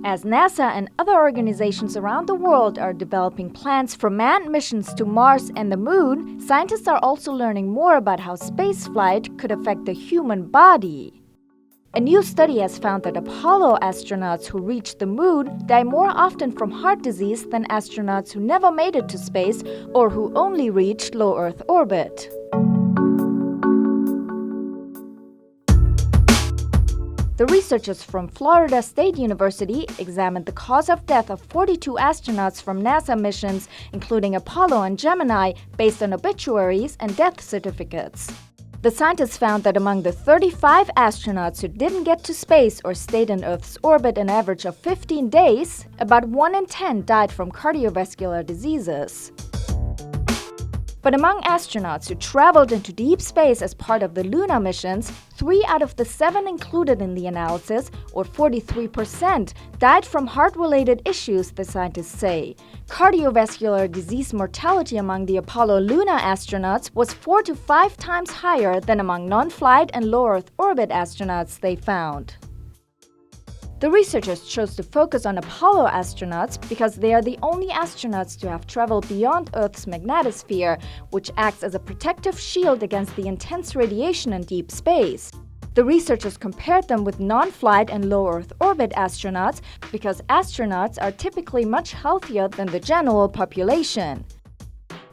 As NASA and other organizations around the world are developing plans for manned missions to Mars and the Moon, scientists are also learning more about how spaceflight could affect the human body. A new study has found that Apollo astronauts who reached the Moon die more often from heart disease than astronauts who never made it to space or who only reached low Earth orbit. The researchers from Florida State University examined the cause of death of 42 astronauts from NASA missions, including Apollo and Gemini, based on obituaries and death certificates. The scientists found that among the 35 astronauts who didn't get to space or stayed in Earth's orbit an average of 15 days, about 1 in 10 died from cardiovascular diseases. But among astronauts who traveled into deep space as part of the lunar missions, 3 out of the 7 included in the analysis, or 43%, died from heart-related issues, the scientists say. Cardiovascular disease mortality among the Apollo lunar astronauts was 4 to 5 times higher than among non-flight and low Earth orbit astronauts they found. The researchers chose to focus on Apollo astronauts because they are the only astronauts to have traveled beyond Earth's magnetosphere, which acts as a protective shield against the intense radiation in deep space. The researchers compared them with non-flight and low Earth orbit astronauts because astronauts are typically much healthier than the general population.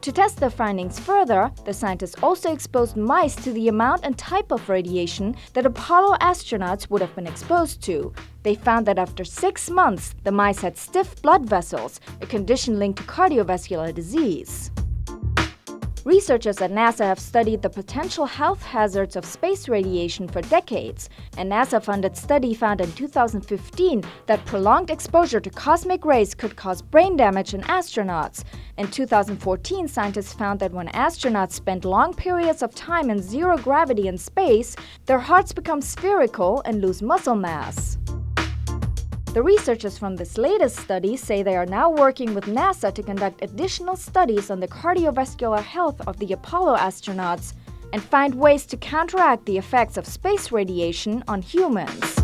To test their findings further, the scientists also exposed mice to the amount and type of radiation that Apollo astronauts would have been exposed to. They found that after 6 months, the mice had stiff blood vessels, a condition linked to cardiovascular disease. Researchers at NASA have studied the potential health hazards of space radiation for decades. A NASA-funded study found in 2015 that prolonged exposure to cosmic rays could cause brain damage in astronauts. In 2014, scientists found that when astronauts spend long periods of time in zero gravity in space, their hearts become spherical and lose muscle mass. The researchers from this latest study say they are now working with NASA to conduct additional studies on the cardiovascular health of the Apollo astronauts and find ways to counteract the effects of space radiation on humans.